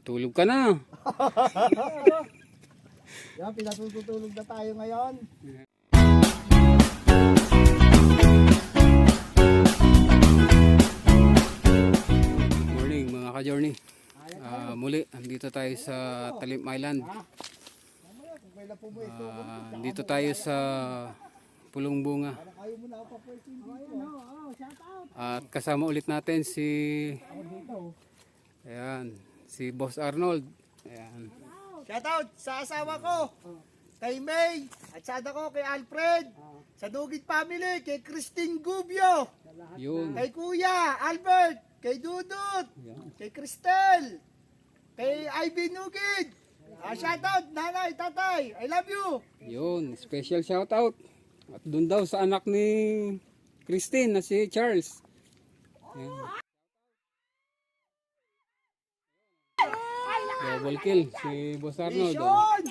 Tulog ka na. Yan, pinatutulog na tayo ngayon. Morning mga ka-journey. Muli, andito tayo sa Talim Island. Dito tayo sa Pulong Bunga. At kasama ulit natin si Boss Arnold. Ayan. Shoutout sa asawa ko, kay May, at sa anak ko, kay Alfred, sa Dugit Family, kay Christine Gubio, Yun. kay Kuya Albert, kay Dudut, kay Cristel, kay Ivy Nugid. Shoutout, nanay, tatay, I love you. Yun, special shoutout. At dun daw sa anak ni Christine na si Charles. Ayan. Double kill si Boss Arnold. Mission!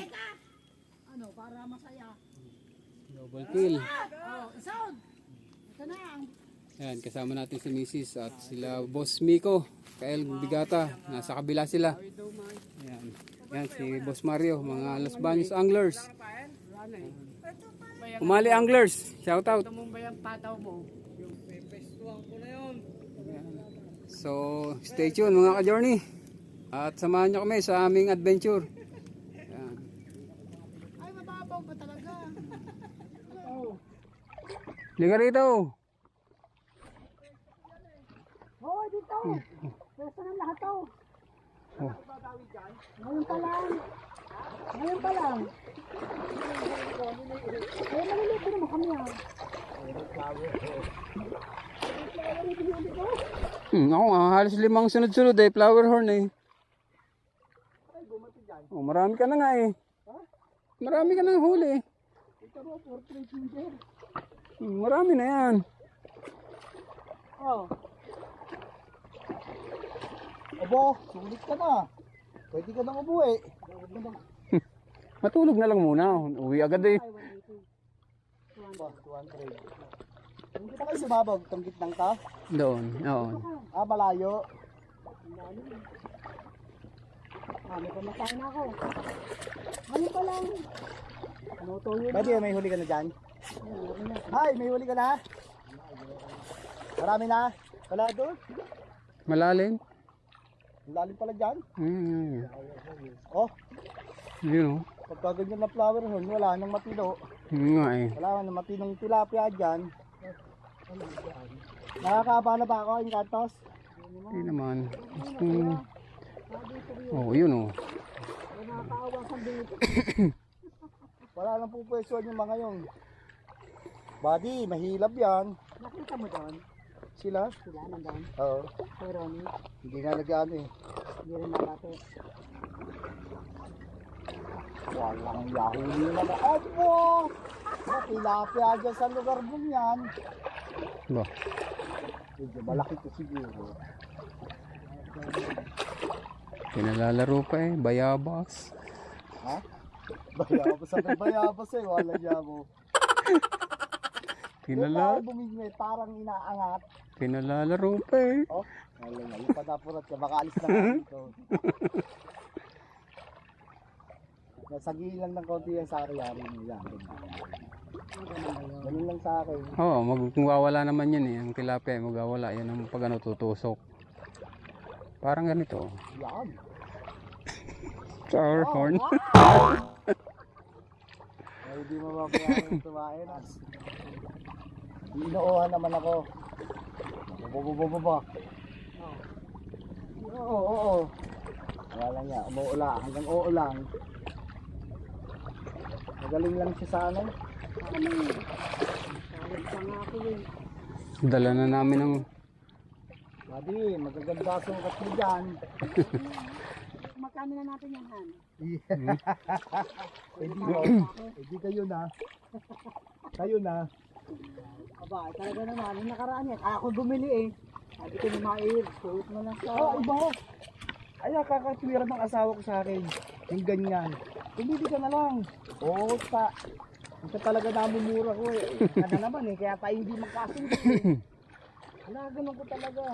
Ano, para masaya. Double kill. Oh, sound. Ito na ang Ayan, kasama natin si Mrs. at sila Boss Miko, Kael Bigata, nasa kabila sila. Ayan. Ayan, si Boss Mario, mga Los Baños Anglers. Umali Anglers, shout out. mong bayang pataw mo. So, stay tuned mga ka-journey. At samahan nyo kami sa aming adventure. Ayan. Ay, mababaw ba talaga? Liga rito. Oo, dito. Pwesta ng lahat to. Oh. Ngayon pa lang. Ngayon pa lang. Ay, malilito naman kami ha. Ako nga, halos 5 sunod-sunod flower horn eh. Oh, marami ka na nga eh. Marami ka na huli. Marami na yan. Oh. Abo, sulit ka na. Pwede ka nang ubuwi. Matulog na lang muna. Uwi agad eh. 200. Hindi ka kayo sumabog, itong gitnang ka? Doon, oo. Malayo. May pamatahin ako. Ngayon pa lang. Pwede may huli ka na dyan? Ay, may huli ka na? Marami na? Wala doon? Malalim. Lalim pala dyan? Oh, Yun o. pagka ganyan na flower horn, wala nang matino. Yun nga eh. Wala nang matinong tilapia dyan. Nakakaba na ba ako, yung kantos? Hindi naman. Oh, yun o. Wala nang pupwestuhan yung mga yun. Buddy, mahilap yan. Nakita mo doon? Sila? Sila nandun. Oo. Kay Ronnie. Hindi nga nag-ano eh. Hindi rin nakate. Walang yahuli na na. Opo! Tilapia dyan sa lugar mong yan. Ba? Medyo malaki ko siguro. Pinalalaro pa eh. Bayabas. Ha? Bayabas ang bayabas eh. Wala niya mo. Pinala Bumingwit, parang inaangat. Pinalalaro pa eh. Oh, wala nga. Yung padapurat ka. Baka alis na nga dito. Nasagi lang ng konti yan sa akin-yari mo yan. Ganun lang sa akin. Oo, magwawala naman yan eh. Ang tilapia magwawala. Yan ang pag ano, tutusok. Parang ganito. Yan. Flower horn. Ay, di mo mabayaran tumain. Inoohan naman ako. Bubububububub. Oo. Wala lang niya. Umuula. Hanggang uulang. Magaling lang siya sa ano. Dala na namin ng Buddy, magaganda ang kat mo dyan. Magkano na natin yan, Han? Hindi kayo na. Kayo na. Aba, talaga naman. Yung nakaraan yan. Ako bumili eh. Sabi ko ni Mair, suot mo lang sa... Iba. Ay, kakatwiran ng asawa ko sa akin. Yung ganyan. Tumili ka na lang. Oo, pa. Ito talaga namumura ko eh. Ano naman eh, kaya tayo hindi magkasundo eh. Wala, ganun ko talaga.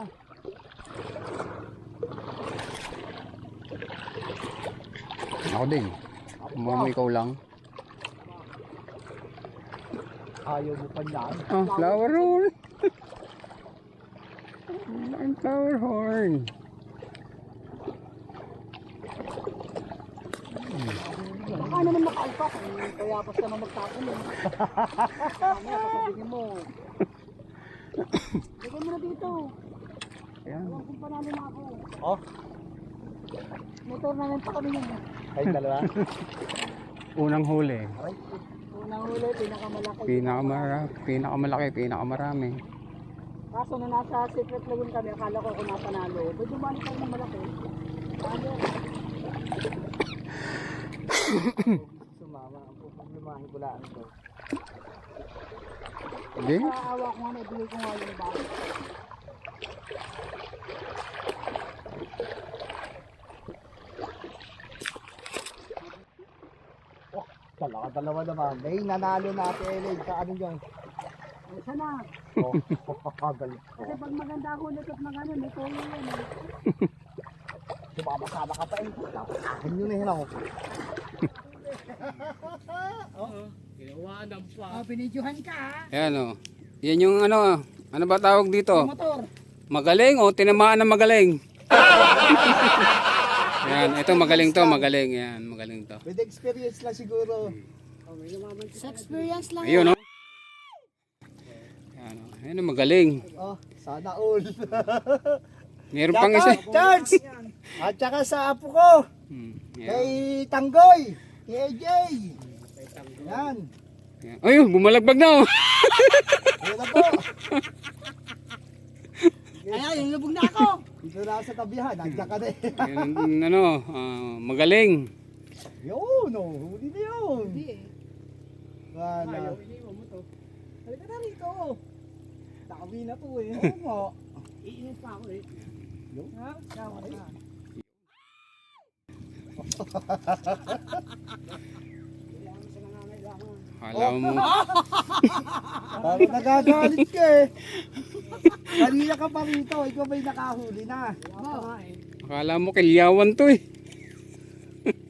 ako din. Mo ikaw lang. Ayaw mo pa yan. Oh, flower horn. Ang flower horn. Baka naman makaalpak. Kaya pas naman magtakon eh. Mamaya sasabihin mo. Lagyan mo na dito. Ayan. Alam kung panalo na ako. Oh, May tournament pa kami yun. kayo dalawa. Unang huli. Aray, Unang huli, pinakamalaki. Pinakamalaki, pinakamarami. Kaso na nasa secret lagoon kami, akala ko kung napanalo. Ba't dumali ka ng malaki? Ano? sumama. Ang pupaglumahin ko lang ito. Hindi? Nakaawa ko nga na, ibigay ko nga yung bakit. Dalawa naman. May nanalo na Ate Ellen sa ano yun. Ay, isa na. Oh, galit ko. Kasi pag maganda ako ulit at magano, may toyo yan eh. Sumamasama ka pa eh. Dapat akin yun eh. Ako. Oh, binidyohan ka ha. Ayan o. Yan yung ano ba tawag dito? Motor. Magaling o tinamaan ng magaling? Yan, ito magaling to, magaling. Yan, magaling to. With experience lang siguro. Sa experience lang. Ayun o. Yan o. Ayan o, magaling. Oh, sana all. Meron pang isa. Charge! At saka sa apo ko. Yan. Kay Tanggoy. Kay AJ. Yan. Yan. Ayun, bumalagbag na o. Yan na po. Ay, lubog na ako. Dito na ako sa tabihan. Nandiyan ka na eh. Yan, magaling. Yun, oh. Huli na yun. Hindi eh. Wala. Halika na rito. Dami na po eh. Oo nga. Iinit pa ako eh. Yun. Ha? Sawa na. Kala mo, Parang nagagalit ka eh. Kanina ka pa rito. Ikaw ba'y nakahuli na? akala mo kilyawan to eh.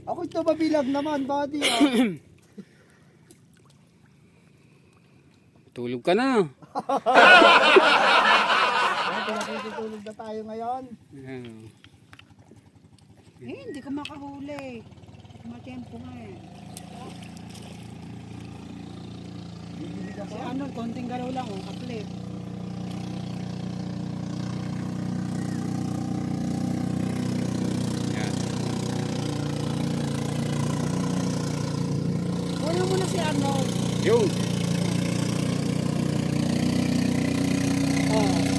Ako ito mabilag naman, buddy. Tulog ka na. Pinakitutulog na tayo ngayon. Yan. Eh, hindi ko makahuli. Matempo nga eh. Bibili na Si po. Arnold, konting galaw lang oh, kaplip. Yan. Wala mo na si Arnold. Yun. Oh.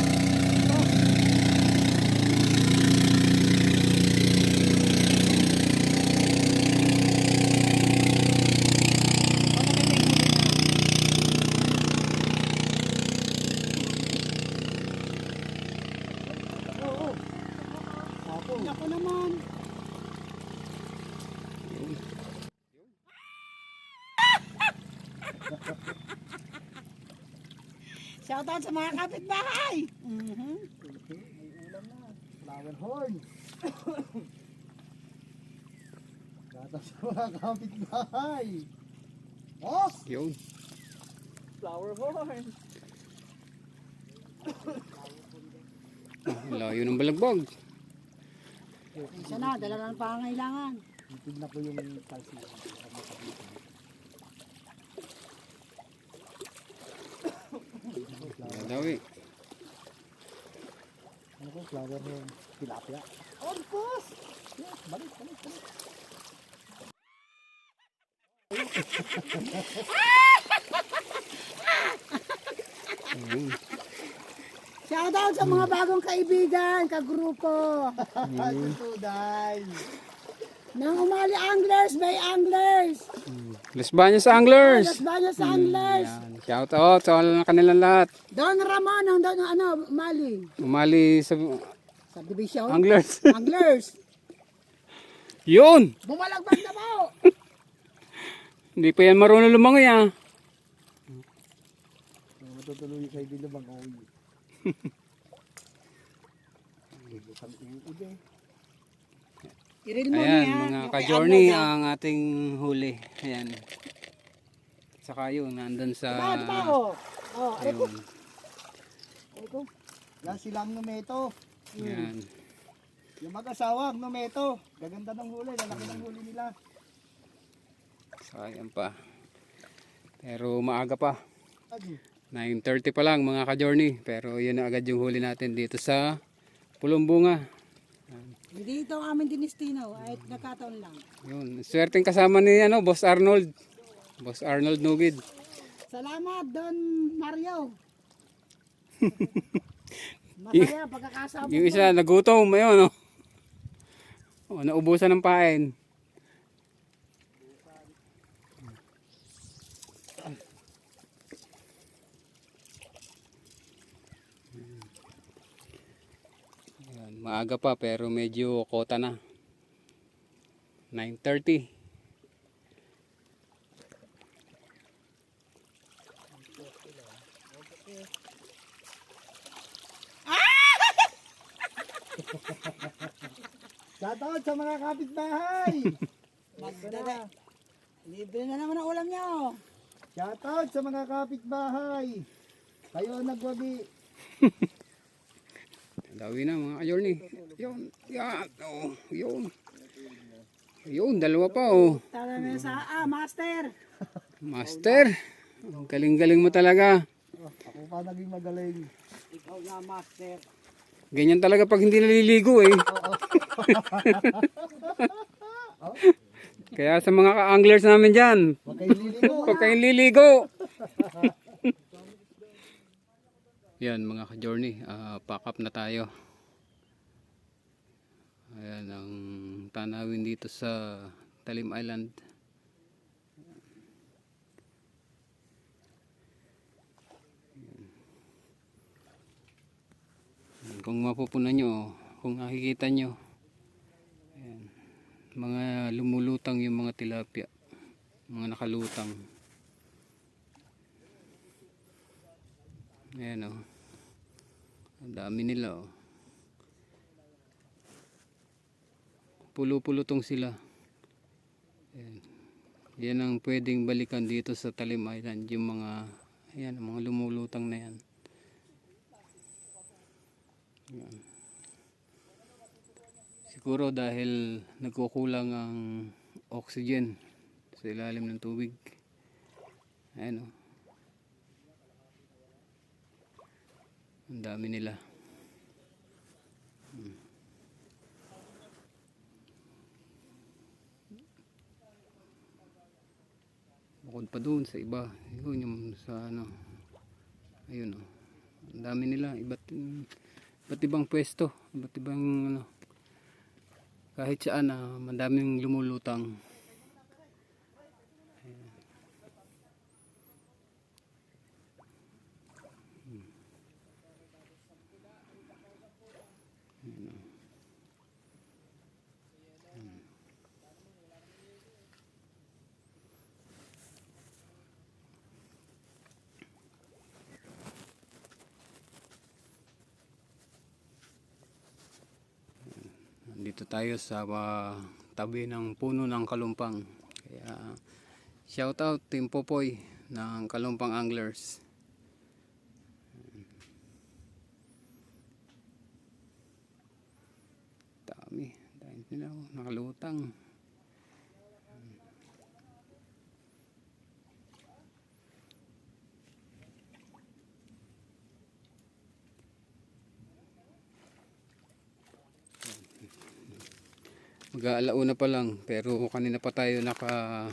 Ako naman. Shoutout sa mga kapitbahay. Flower horn. Gatas sa mga kapitbahay. Oh! Yun. Flower horn. Layo ng balagbag. Isa na, dala ng pangailangan. Tignan ko yung salsi. Dawi. Ano ko? Flower horn. Tilapia. Oh, boss! Yes, balik, balik, balik. Shoutout sa mga bagong kaibigan, kagrupo. Tuday. Nang umali anglers, may anglers. Lesbanya sa anglers. Las Bañas anglers. Yan. Shout out sa kanilang lahat. Don Ramon, ang don, umali. Umali sa Subdivision. anglers. Anglers. Yun. Bumalagbag na po. Hindi pa yan marunong lumangoy ah. Matutuloy sa ibig lumang oy. Busang uod eh. I-reel mo Ayan, niya. mga Yung kay ka-journey Arnold, ha? ang ating huli. Ayan. Saka yun, nandun sa... Diba, oh. Oh, aray ko. Ayun. Aray ko. Yan silang numeto. Ayan. Yung mag-asawa, numeto. Gaganda ng huli, lalaki ng huli nila. Sayang pa. Pero maaga pa. Adi. 9:30 pa lang mga ka-journey. Pero yun na agad yung huli natin dito sa Pulong Bunga. Hindi ito ang aming dinistino. Ay nagkataon lang. Yun. Swerteng kasama ni Boss Arnold. Boss Arnold Nugid. Salamat Don Mario. Masaya pagkakasabot Yung isa nagutom. Ayun, oh. Oh, naubusan ng pain. Ayan, maaga pa pero medyo kota na. 9:30. Shoutout sa mga kapitbahay. Magdala. Libre na naman ang ulam niyo. Shoutout sa mga kapitbahay. Kayo nagwagi. Dawi na mga ka-journey. Yun. Yan. Oh, yun. Yun, dalawa pa oh. Tala na sa master. Master. Ang galing-galing mo talaga. Ako pa naging magaling. Ikaw na master. Ganyan talaga pag hindi naliligo eh. Kaya sa mga ka-anglers namin dyan, Huwag kayong liligo. huwag kayong liligo. Yan mga ka-journey, pack up na tayo. Ayan ang tanawin dito sa Talim Island. Kung mapupunan nyo, kung nakikita nyo, ayan, mga lumulutang yung mga tilapia, mga nakalutang. Ayan o, ang dami nila o. Pulo-pulutong sila. Ayan. Yan ang pwedeng balikan dito sa Talim Island, yung mga, ayan, mga lumulutang na yan. Yan. Siguro dahil nagkukulang ang oxygen sa ilalim ng tubig. Ayan o. Ang dami nila. Bukod pa doon sa iba. Yun yung sa ano. Ayun o. Ang dami nila. Iba't ibang pwesto, iba't ibang ano, kahit saan madaming lumulutang. Dito tayo sa tabi ng puno ng Kalumpang. Kaya shout out Team Popoy ng Kalumpang Anglers. Dami nila nakalutang. Mag-aalauna pa lang pero kanina pa tayo naka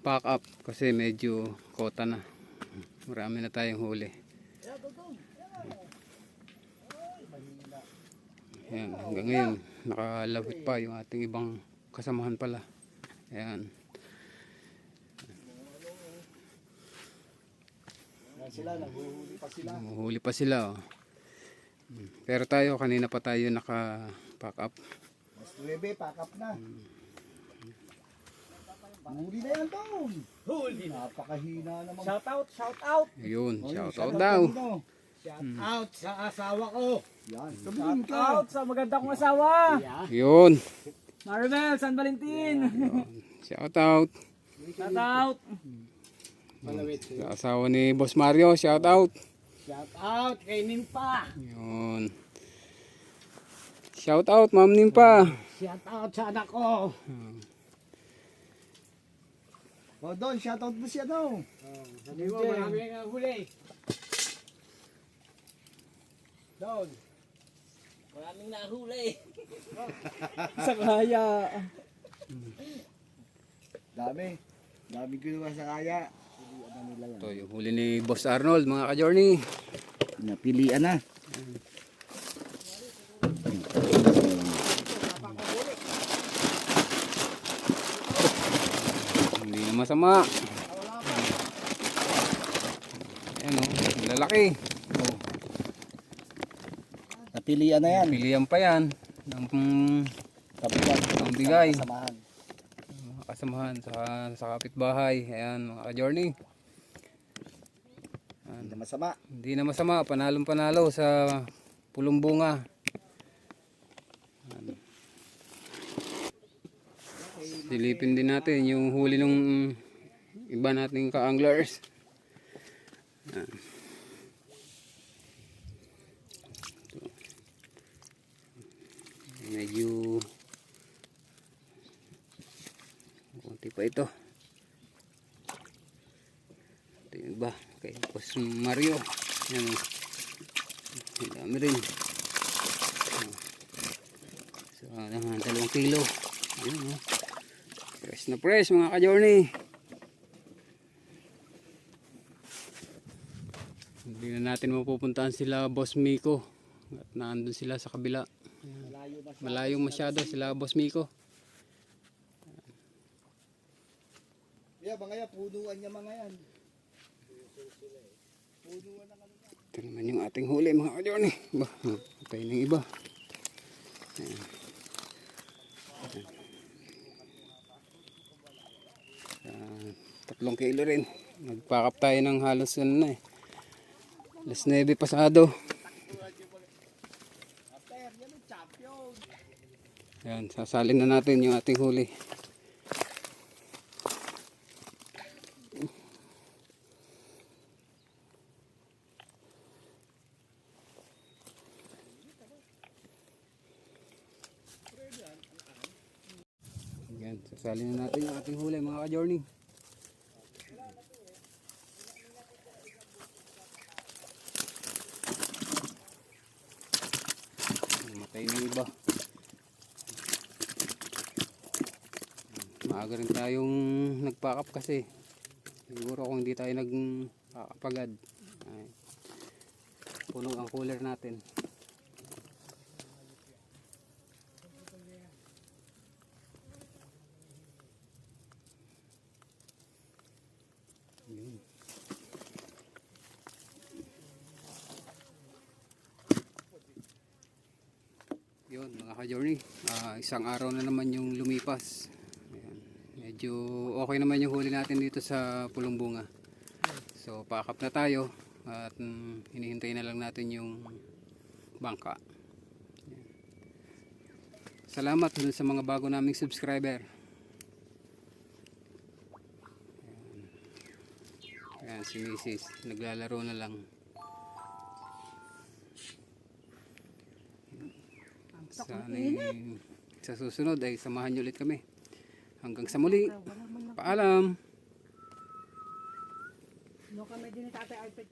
pack up kasi medyo kota na. Marami na tayong huli. Ayan, hanggang ngayon nakalapit pa yung ating ibang kasamahan pala. Ayan. Yan sila, naghuhuli pa sila. Huli pa sila oh. Pero tayo kanina pa tayo naka pack up. Mas 9, pack up na. Huli na yan, Tom. Huli. Napakahina naman. Shout out, shout out. Ayun, Oh, shout shout out daw. kanino? Shout out sa asawa ko. Yan. Shout Sabihin ka. out sa maganda kong asawa. Yun. Maribel San Valentin. Shout out. Shout out. Sa asawa ni Boss Mario, shout out. Shout out kay Nimpa. Yun. Shout out Ma'am Nimpa. Shout out sa anak ko. O Don, shoutout mo siya daw. Sabi mo, marami nga huli. Doon. Maraming nahuli. Sa kaya. Dami. Dami ginawa sa kaya. Ito yung huli ni Boss Arnold mga ka-journey. Napilian na. Hindi na masama. Ayan o, lalaki. Napilian na yan. Pilihan pa yan. Ng Kapitan. ang bigay. Samahan. Kasamahan sa kapitbahay. Ayan mga ka-journey. Hindi na masama. Hindi na masama. Panalong panalo sa pulong bunga. Ayan. Silipin din natin yung huli ng iba nating ka-anglers. Ayan. Medyo konti pa ito. Ito yung iba kay Boss Mario. Yan, ang dami rin. So 2 kilo. Ayan, oh. Fresh na fresh mga ka-journey. Hindi na natin mapupuntahan sila Boss Miko at naandun sila sa kabila. Malayo masyado sila Boss Miko. Yeah, mga yan, punuan niya mga yan. Punuan na kami. Ito naman yung ating huli mga ka-journey. Ba, patay ng iba. Ayan. 3 kilo rin. Nagpakap tayo ng halos ano na eh. 9 pasado. Ayan, sasalin na natin yung ating huli. Ayan, sasalin na natin yung ating huli mga ka-journey. Matay ng iba. Maaga rin tayong nagpakap kasi siguro kung hindi tayo nagpakapagad ay puno ang cooler natin. Yun. Yun mga ka-journey, isang araw na naman yung lumipas. Ayan. Medyo okay naman yung huli natin dito sa pulong bunga. So pakap na tayo at hinihintay na lang natin yung bangka. Ayan. Salamat dun sa mga bago naming subscriber. Ayan, si Mrs. naglalaro na lang. Sa susunod ay samahan nyo ulit kami. Hanggang sa muli. Paalam. No kami din ni Tatay Alfred.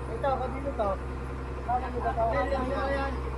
Ito, kanino to? Kanino to?